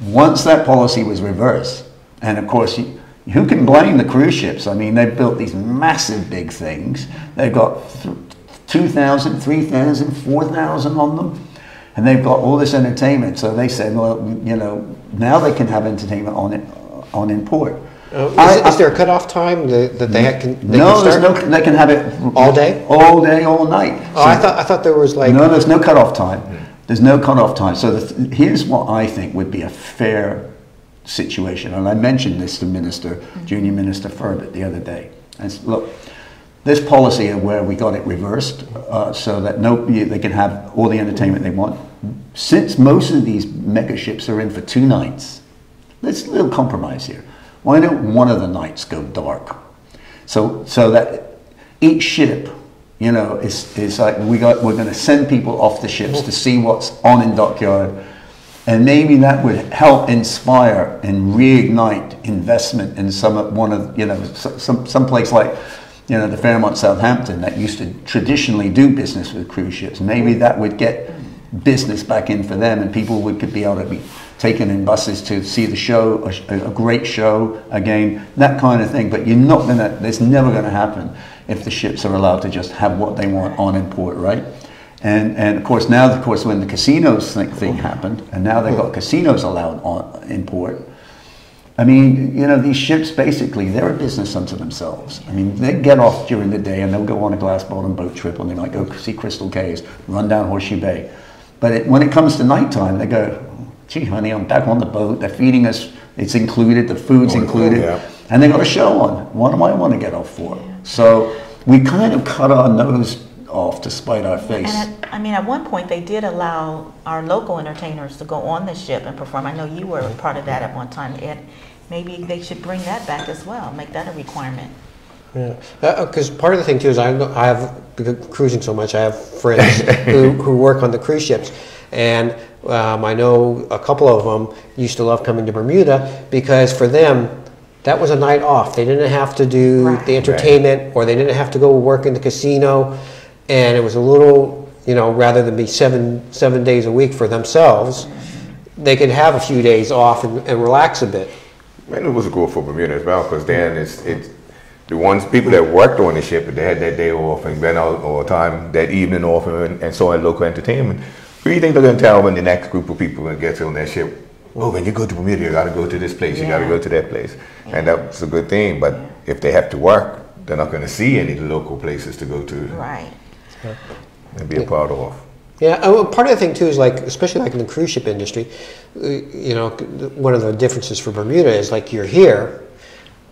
Once that policy was reversed, and of course, who can blame the cruise ships? I mean, they've built these massive big things. They've got 2,000, 3,000, 4,000 on them. And they've got all this entertainment. So they said, well, you know, now they can have entertainment on in port. Is there a cutoff time that they can start? They can have it all day? All day, all night. Oh, so I thought there was like... No, there's no cutoff time. There's no cutoff time. So here's what I think would be a fair situation, and I mentioned this to Junior Minister Furbett the other day. And look, this policy of where we got it reversed, so that they can have all the entertainment they want. Since most of these mega ships are in for 2 nights, let's a little compromise here. Why don't one of the nights go dark? So that each ship, you know, is like we're going to send people off the ships to see what's on in dockyard. And maybe that would help inspire and reignite investment in some place like, you know, the Fairmont Southampton that used to traditionally do business with cruise ships. Maybe that would get business back in for them, and people could be able to be taken in buses to see the show, a great show again, that kind of thing. But it's never gonna happen if the ships are allowed to just have what they want on in port, right? And of course when the casinos thing happened, and now they've got casinos allowed on in port. I mean, you know, these ships basically, they're a business unto themselves. I mean, they get off during the day and they'll go on a glass bottom boat trip, and they might go see Crystal Cays, run down Horseshoe Bay. But when it comes to nighttime, they go, gee, honey, I'm back on the boat. They're feeding us. It's included. The food's included. And they got a show on. What do I want to get off for? So we kind of cut our nose off to spite our face. And I mean, at one point they did allow our local entertainers to go on the ship and perform. I know you were a part of that at one time, Ed. Maybe they should bring that back as well, make that a requirement. Yeah, because part of the thing too is I have, because cruising so much, I have friends who work on the cruise ships, and I know a couple of them used to love coming to Bermuda because for them that was a night off. They didn't have to do the entertainment, or they didn't have to go work in the casino, and it was a little, you know, rather than be seven days a week for themselves, they could have a few days off and relax a bit. And it was a good for Bermuda as well, because then it's the ones people that worked on the ship, they had that day off and went out all the time, that evening off, and saw local entertainment. Who do you think they're going to tell when the next group of people gets on that ship? Oh, when you go to Bermuda, you got to go to this place, you got to go to that place. And that's a good thing, but if they have to work, they're not going to see any local places to go to. Right. And be a part of. Yeah, part of the thing too is like, especially like in the cruise ship industry, you know, one of the differences for Bermuda is like you're here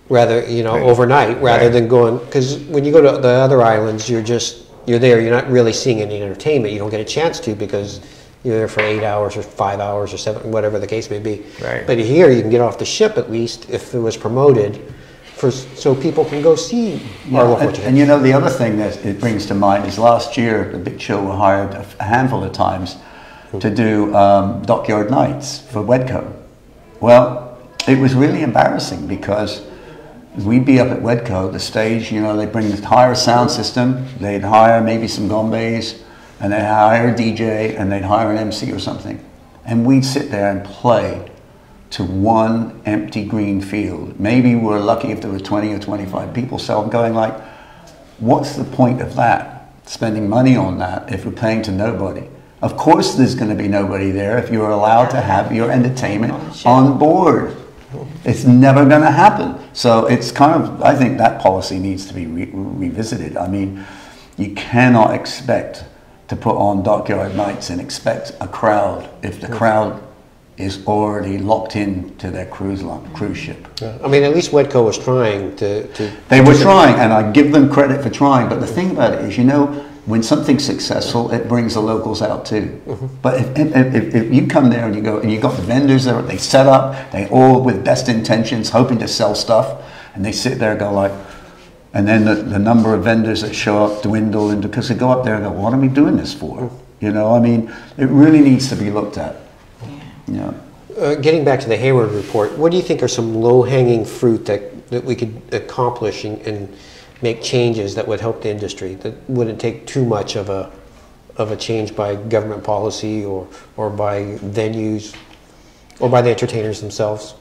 rather, you know, overnight rather than going, because when you go to the other islands, you're there, you're not really seeing any entertainment. You don't get a chance to because you're there for 8 hours or 5 hours or 7, whatever the case may be. Right. But here you can get off the ship at least if it was promoted, so people can go see our local entertainment. And you know, the other thing that it brings to mind is last year the Big Show were hired a handful of times to do dockyard nights for Wedco. Well, it was really embarrassing because we'd be up at Wedco, the stage, you know, they'd hire a sound system, they'd hire maybe some gombes, and they'd hire a DJ, and they'd hire an MC or something. And we'd sit there and play to one empty green field. Maybe we're lucky if there were 20 or 25 people. So I'm going like, what's the point of that? Spending money on that if we're paying to nobody. Of course there's going to be nobody there if you're allowed to have your entertainment on board. It's never going to happen. So it's kind of, I think that policy needs to be revisited. I mean, you cannot expect to put on dockyard nights and expect a crowd if the crowd is already locked in to their cruise ship. Yeah. I mean, at least Wedco was trying to They were trying, and I give them credit for trying, but the thing about it is, you know, when something's successful, it brings the locals out too. But if you come there and you go, and you got the vendors there, they set up, they all with best intentions, hoping to sell stuff, and they sit there and go like, and then the number of vendors that show up dwindle, and because they go up there and go, what are we doing this for? You know, I mean, it really needs to be looked at. Yeah. Getting back to the Hayward report, what do you think are some low-hanging fruit that we could accomplish and make changes that would help the industry, that wouldn't take too much of a change by government policy or by venues or by the entertainers themselves?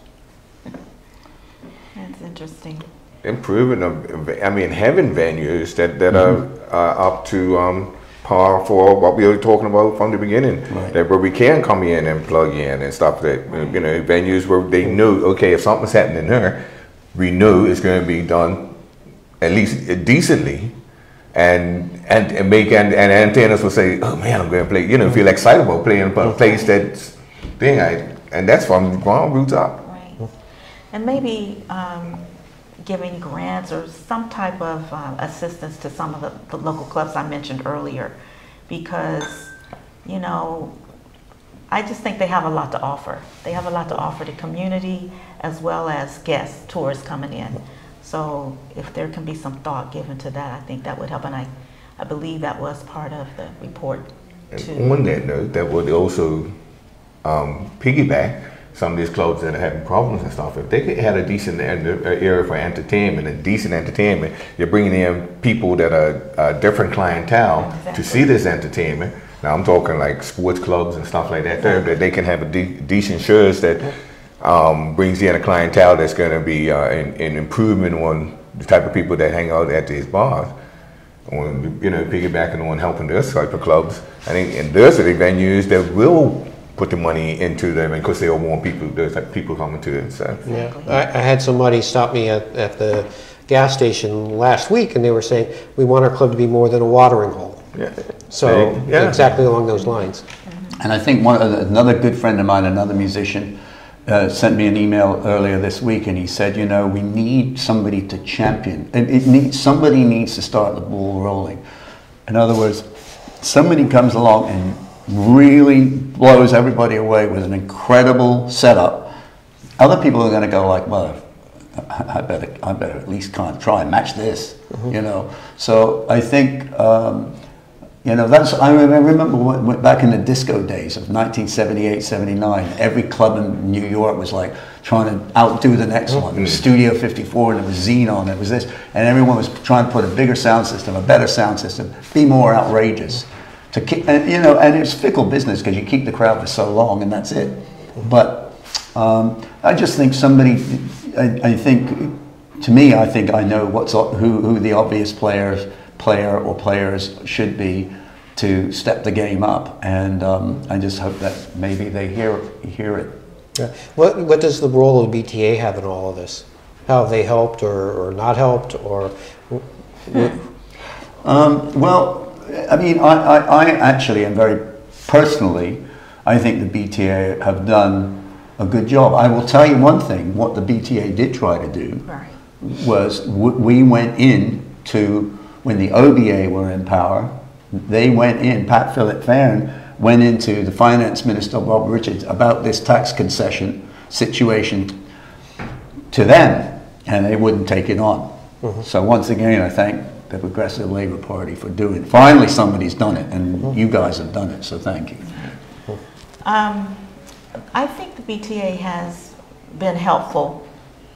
That's interesting. Improving them, I mean, having venues that are up to par for what we were talking about from the beginning, that where we can come in and plug in and stuff, that you know, venues where they know, okay, if something's happening here, we know it's going to be done at least decently, and entertainers will say, oh man, I'm going to play, you know, feel excited about playing a place that's thing, and that's from ground roots up. Right. And maybe giving grants or some type of assistance to some of the local clubs I mentioned earlier, because, you know, I just think they have a lot to offer. They have a lot to offer the community as well as guests, tourists coming in. So if there can be some thought given to that, I think that would help, and I believe that was part of the report too. And on that note, that would also piggyback some of these clubs that are having problems and stuff. If they could have a decent area for entertainment, and decent entertainment, you're bringing in people that are different clientele to see this entertainment. Now I'm talking like sports clubs and stuff like that, that they can have a decent shows that brings in a clientele that's going to be an improvement on the type of people that hang out at these bars. On, you know, piggybacking on helping those type of clubs. I think in those are the venues that will put the money into them, because they all want people, those type of people coming to it. So. Yeah, I had somebody stop me at the gas station last week, and they were saying, we want our club to be more than a watering hole. Yeah. So exactly along those lines. And I think another good friend of mine, another musician, sent me an email earlier this week, and he said, you know, we need somebody to champion. Somebody needs to start the ball rolling. In other words, somebody comes along and really blows everybody away with an incredible setup. Other people are going to go like, well, I better at least kind of try and match this, you know. So I think, you know, I remember back in the disco days of 1978, 79, every club in New York was like trying to outdo the next one. It was Studio 54 and it was Xenon, it was this, and everyone was trying to put a bigger sound system, a better sound system, be more outrageous. To keep, and, you know, and it's fickle business because you keep the crowd for so long and that's it. But I just think somebody, I think, to me, I think I know who the obvious player or players should be to step the game up, and I just hope that maybe they hear it. Yeah. What does the role of the BTA have in all of this? How have they helped or not helped, or? Well, I mean, I actually am very personally, I think the BTA have done a good job. I will tell you one thing, what the BTA did try to do was we went in to, when the OBA were in power, they went in, Pat Philip Farron went into the Finance Minister, Bob Richards, about this tax concession situation to them, and they wouldn't take it on. So once again, I thank the Progressive Labour Party for doing it. Finally, somebody's done it, and you guys have done it, so thank you. I think the BTA has been helpful.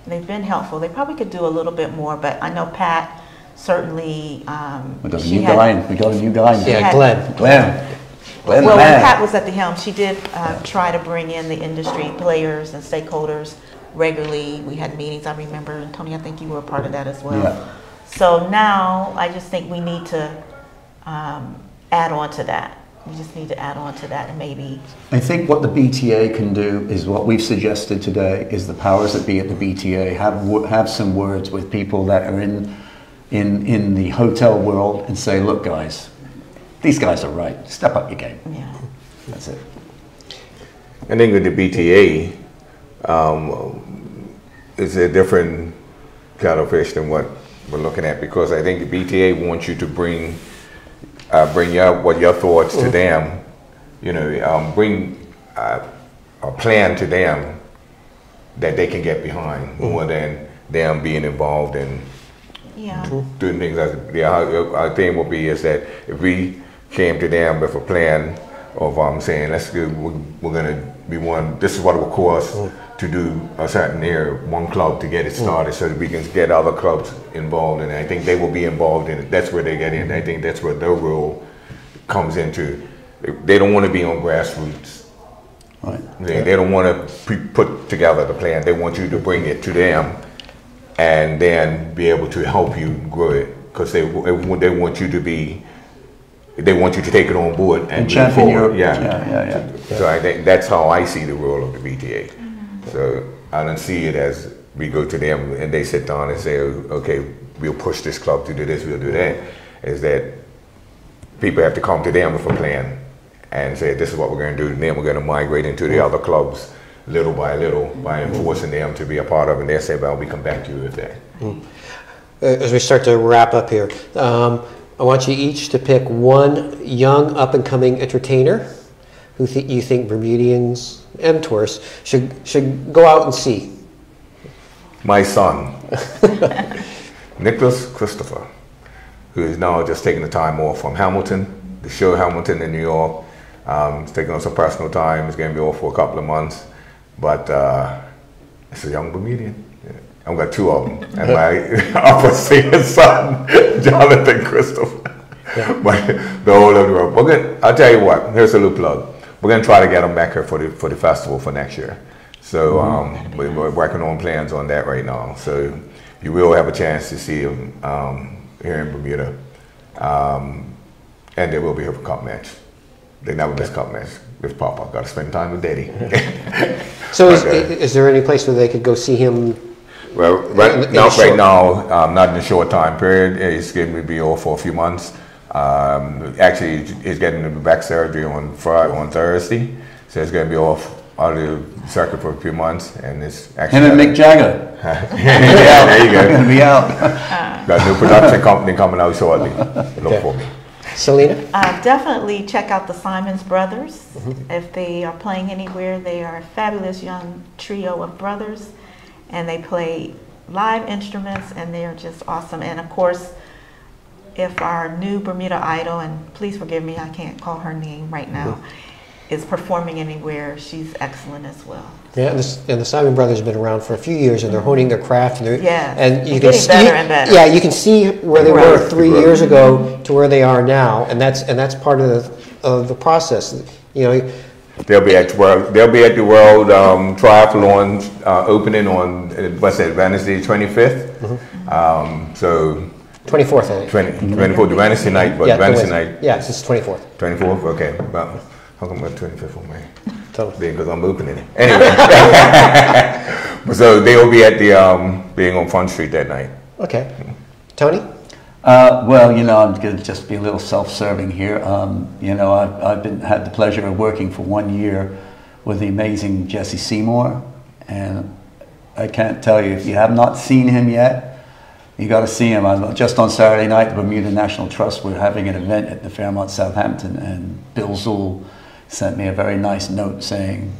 They've been helpful. They probably could do a little bit more, but I know Pat certainly. We got a new guy. We got a new guy. Yeah, Glenn. Well, when Pat was at the helm, she did try to bring in the industry players and stakeholders regularly. We had meetings, I remember, and Tony, I think you were a part of that as well. Yeah. So now I just think we need to add on to that. We just need to add on to that, and maybe. I think what the BTA can do is what we've suggested today is the powers that be at the BTA have some words with people that are in the hotel world and say, look guys, these guys are right. Step up your game. Yeah. That's it. I think with the BTA, it's a different kind of fish than what we're looking at, because I think the BTA wants you to bring your thoughts to them, you know, bring a plan to them that they can get behind, more than them being involved in doing things. Our thing will be is that if we came to them with a plan of saying, we're going to be one, this is what it will cost to do a certain one club to get it started, so that we can get other clubs involved, and I think they will be involved in it. That's where they get in. I think that's where their role comes into. They don't want to be on grassroots. Right. They don't want to put together the plan. They want you to bring it to them and then be able to help you grow it, because they want you to be, they want you to take it on board and champion your, yeah. So I think that's how I see the role of the BTA. So I don't see it as we go to them and they sit down and say, okay, we'll push this club to do this, we'll do that. Is that people have to come to them with a plan and say, this is what we're going to do, and then we're going to migrate into the other clubs little by enforcing them to be a part of it, and they'll say, well, we come back to you with that. As we start to wrap up here, I want you each to pick one young up-and-coming entertainer who you think Bermudians and tourists should go out and see. My son, Nicholas Christopher, who is now just taking the time off from Hamilton, the show Hamilton in New York. He's taking on some personal time. He's going to be off for a couple of months, but it's a young Bermudian. I've got two of them, and my upper senior son, Jonathan Christopher. But the whole of the world. I'll tell you what. Here's a little plug. We're going to try to get them back here for the festival for next year. So we're working on plans on that right now. So you will have a chance to see them here in Bermuda, and they will be here for Cup Match. They never miss Cup Match with Papa. Got to spend time with Daddy. So is there any place where they could go see him? Well, right now, not in a short time period. He's going to be off for a few months. Actually, he's getting back surgery on Thursday, so he's going to be off out of the circuit for a few months, and it's actually him and Mick Jagger. Yeah, there you go. Going to be out. Got a new production company coming out shortly. Look for me. Selena? Definitely check out the Simons Brothers. If they are playing anywhere, they are a fabulous young trio of brothers, and they play live instruments, and they are just awesome. And of course, if our new Bermuda idol, and please forgive me, I can't call her name right now, is performing anywhere, she's excellent as well. Yeah, and the Simon Brothers have been around for a few years, and they're honing their craft. And and you can getting see, better and better. Yeah, you can see where they were 3 years ago to where they are now, and that's part of the process. You know, they'll be at the World Triathlon opening on what's that, Wednesday 25th. So 24th, I think. 24th, the Wednesday night, but Wednesday night. Yes, it's 24th. 24th, okay. Well, how come about 25th on May? Totally. Because I'm opening it. Anyway, so they will be at the being on Front Street that night. Okay, Tony. Well, you know, I'm going to just be a little self-serving here. You know, I've had the pleasure of working for 1 year with the amazing Jesse Seymour, and I can't tell you, if you have not seen him yet, you got to see him. Just on Saturday night, the Bermuda National Trust, we're having an event at the Fairmont Southampton, and Bill Zool sent me a very nice note saying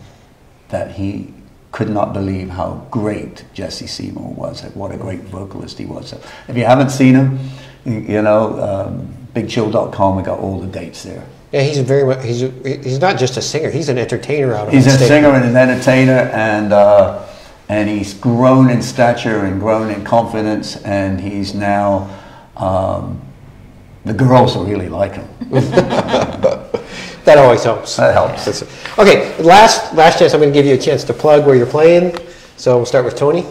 that he could not believe how great Jesse Seymour was, what a great vocalist he was. So if you haven't seen him, you know, BigChill.com, we got all the dates there. Yeah, he's not just a singer; he's an entertainer out on He's the a stage. singer and an entertainer, and he's grown in stature and grown in confidence, and he's now the girls really like him. That always helps. That helps. Okay, last chance. I'm going to give you a chance to plug where you're playing. So we'll start with Tony.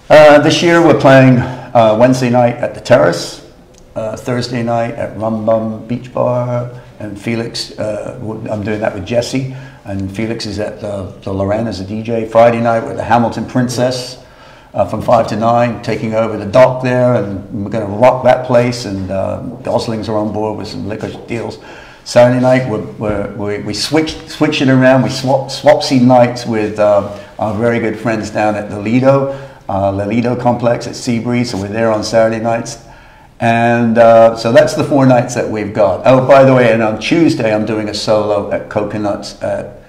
This year we're playing Wednesday night at the Terrace, Thursday night at Rum Bum Beach Bar, and Felix, I'm doing that with Jesse, and Felix is at the Lorraine as a DJ. Friday night with the Hamilton Princess from 5 to 9, taking over the dock there, and we're going to rock that place, and Goslings are on board with some liquor deals. Saturday night, we switch it around. We swap nights with our very good friends down at the Lido Complex at Seabreeze. So we're there on Saturday nights. And so that's the 4 nights that we've got. Oh, by the way, and on Tuesday, I'm doing a solo at Coconuts at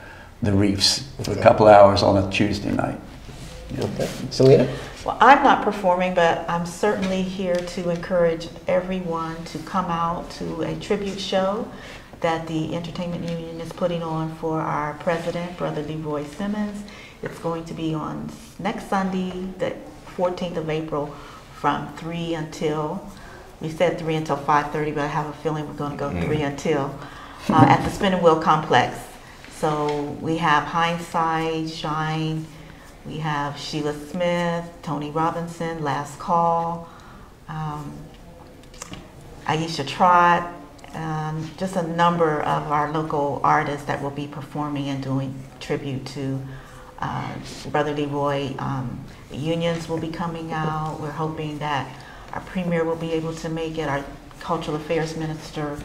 the Reefs for a couple hours on a Tuesday night. Okay. Selena? Well, I'm not performing, but I'm certainly here to encourage everyone to come out to a tribute show that the Entertainment Union is putting on for our president, Brother Leroy Simmons. It's going to be on next Sunday, the 14th of April, from 3 until, we said 3 until 5:30, but I have a feeling we're going to go 3 until, at the Spinning Wheel Complex. So we have Hindsight, Shine, we have Sheila Smith, Tony Robinson, Last Call, Aisha Trott, just a number of our local artists that will be performing and doing tribute to Brother Leroy. The unions will be coming out. We're hoping that our premier will be able to make it. Our cultural affairs minister,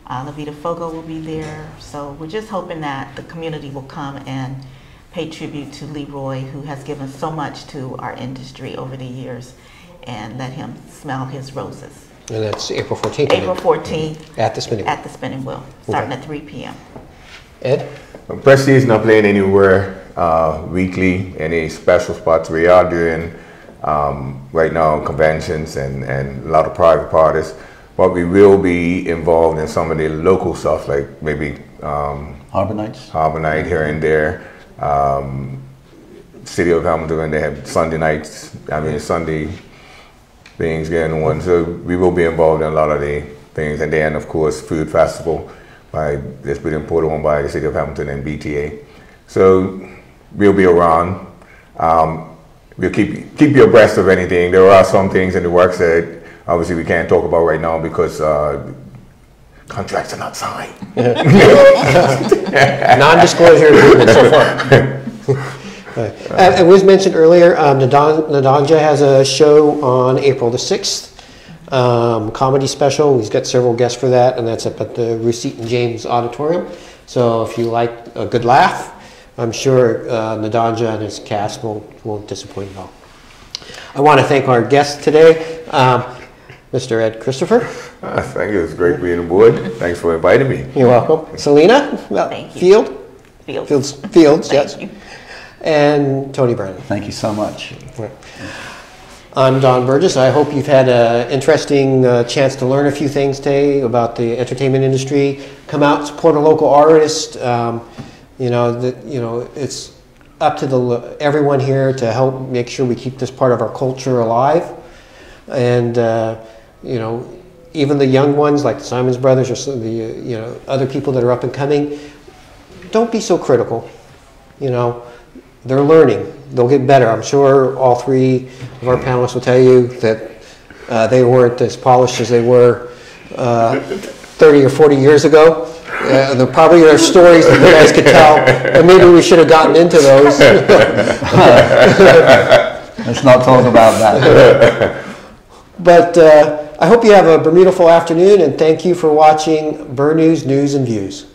Levita Fogo, will be there. So we're just hoping that the community will come and pay tribute to Leroy, who has given so much to our industry over the years, and let him smell his roses. And that's April 14th. April 14th. At the Spinning Wheel. At the Spinning Wheel, starting at 3 p.m. Ed? Prestige is not playing anywhere weekly, any special spots. We are doing right now conventions and a lot of private parties, but we will be involved in some of the local stuff, like maybe Harbor Nights. Harbor Night here and there. City of Hamilton, they have Sunday nights, Sunday things going on. So we will be involved in a lot of the things. And then, of course, Food Festival that's been put on by the City of Hamilton and BTA. So we'll be around. We'll keep you abreast of anything. There are some things in the works that obviously we can't talk about right now because contracts are not signed. Non-disclosure agreement so far. It was mentioned earlier, Nadanja has a show on April the 6th, comedy special. He's got several guests for that, and that's up at the Receipt and James Auditorium. So if you like a good laugh, I'm sure Nadanja and his cast won't disappoint at all. I want to thank our guests today. Mr. Ed Christopher. Thank you. It was great being aboard. Thanks for inviting me. You're welcome. Selena. Well, Thank you. Fields, Thank yes. you. And Tony Brennan. Thank you so much. I'm Don Burgess. I hope you've had an interesting chance to learn a few things today about the entertainment industry. Come out, support a local artist. It's up to everyone here to help make sure we keep this part of our culture alive. And even the young ones like the Simons Brothers or some of the other people that are up and coming, don't be so critical. They're learning. They'll get better. I'm sure all three of our panelists will tell you that they weren't as polished as they were 30 or 40 years ago. There probably are stories that you guys could tell, and maybe we should have gotten into those. Let's not talk about that. But I hope you have a Bermuda-ful afternoon, and thank you for watching News and Views.